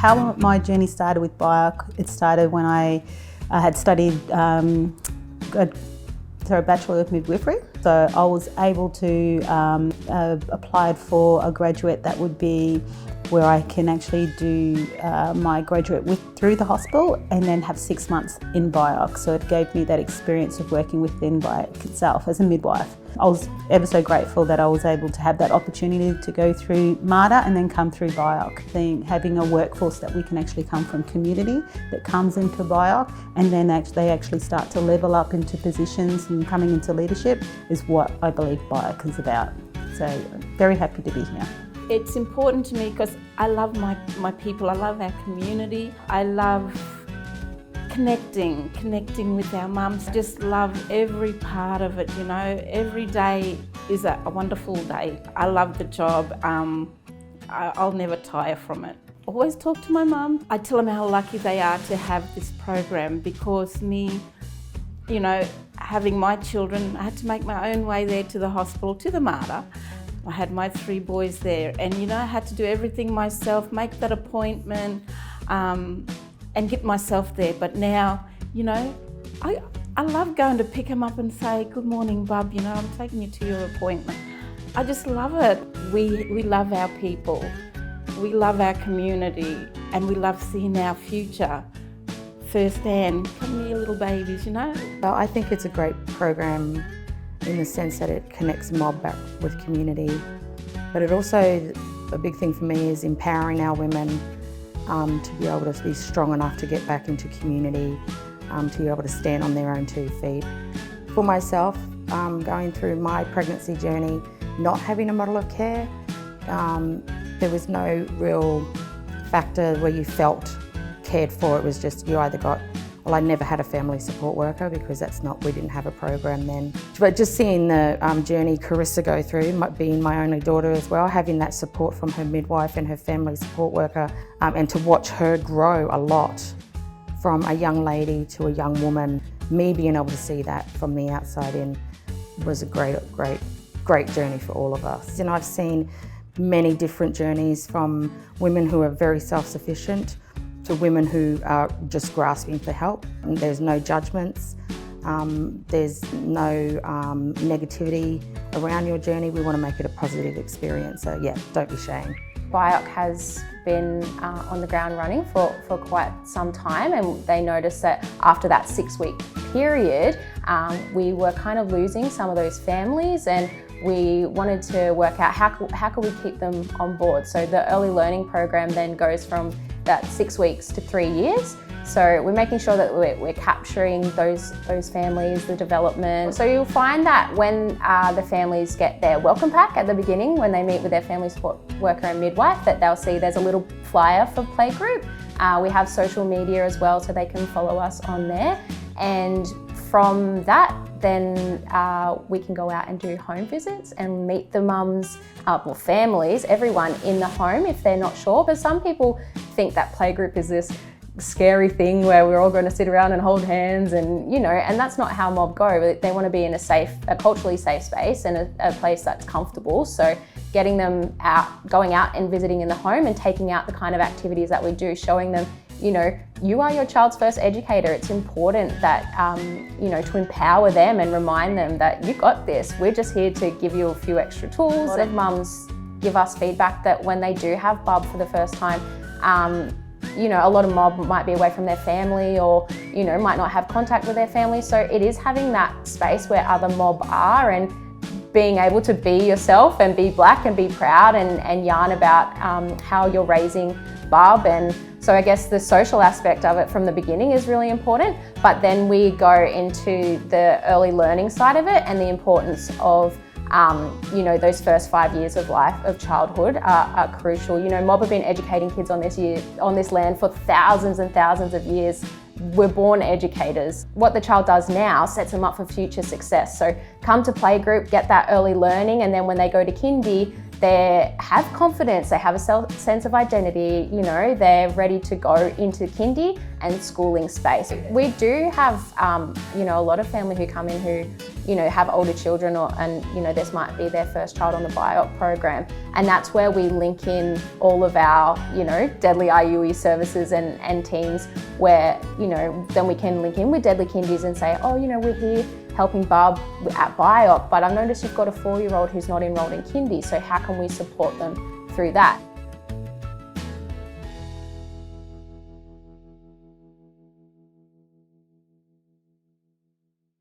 How my journey started with BiOC, it started when I had studied a Bachelor of Midwifery. So I was able to apply for a graduate that would be where I can actually do my graduate through the hospital and then have 6 months in BiOC. So it gave me that experience of working within BiOC itself as a midwife. I was ever so grateful that I was able to have that opportunity to go through MARTA and then come through BiOC. Having a workforce that we can actually come from community that comes into BiOC and then they actually start to level up into positions and coming into leadership is what I believe BiOC is about. So very happy to be here. It's important to me because I love my people, I love our community, I love connecting with our mums. Just love every part of it, you know. Every day is a wonderful day. I love the job. I'll never tire from it. Always talk to my mum. I tell them how lucky they are to have this program because me, you know, having my children, I had to make my own way there to the hospital, to the MARTA. I had my 3 boys there and, you know, I had to do everything myself, make that appointment and get myself there. But now, you know, I love going to pick them up and say, good morning, bub, you know, I'm taking you to your appointment. I just love it. We love our people, we love our community and we love seeing our future firsthand. Come here, little babies, you know. Well, I think it's a great program in the sense that it connects mob back with community. But it also, a big thing for me is empowering our women to be able to be strong enough to get back into community, to be able to stand on their own 2 feet. For myself, going through my pregnancy journey, not having a model of care, there was no real factor where you felt cared for. It was just you either got, well, I never had a family support worker because we didn't have a program then. But just seeing the journey Carissa go through, being my only daughter as well, having that support from her midwife and her family support worker, and to watch her grow a lot from a young lady to a young woman, me being able to see that from the outside in was a great journey for all of us. And I've seen many different journeys from women who are very self-sufficient to women who are just grasping for help. And there's no judgments, there's no negativity around your journey. We want to make it a positive experience, so yeah, don't be ashamed. BiOC has been on the ground running for quite some time, and they noticed that after that 6-week period, we were kind of losing some of those families, and we wanted to work out how could we keep them on board. So the early learning program then goes from that 6 weeks to 3 years. So we're making sure that we're capturing those families, the development. So you'll find that when the families get their welcome pack at the beginning, when they meet with their family support worker and midwife, that they'll see there's a little flyer for playgroup. We have social media as well, so they can follow us on there. And from that, then we can go out and do home visits and meet the mums, well, families, everyone in the home if they're not sure. But some people think that playgroup is this scary thing where we're all going to sit around and hold hands and, you know, and that's not how mob go. They want to be in a culturally safe space and a place that's comfortable. So getting them out, going out and visiting in the home and taking out the kind of activities that we do, showing them, you know, you are your child's first educator. It's important that, you know, to empower them and remind them that you got this. We're just here to give you a few extra tools. A lot of mums give us feedback that when they do have bub for the first time, you know, a lot of mob might be away from their family or, you know, might not have contact with their family. So it is having that space where other mob are and being able to be yourself and be black and be proud and yarn about how you're raising bub. And so I guess the social aspect of it from the beginning is really important, but then we go into the early learning side of it and the importance of you know, those first 5 years of life, of childhood are crucial. You know, mob have been educating kids on this land for thousands and thousands of years. We're born educators. What the child does now sets them up for future success. So come to playgroup, get that early learning, and then when they go to kindy, they have confidence, they have a sense of identity, you know, they're ready to go into kindy and schooling space. We do have, you know, a lot of family who come in who, you know, have older children and, you know, this might be their first child on the BiOC program. And that's where we link in all of our, you know, Deadly IUE services and teams where, you know, then we can link in with Deadly Kindies and say, oh, you know, we're here helping Bub at BiOC, but I've noticed you've got a 4-year-old who's not enrolled in kindy, so how can we support them through that?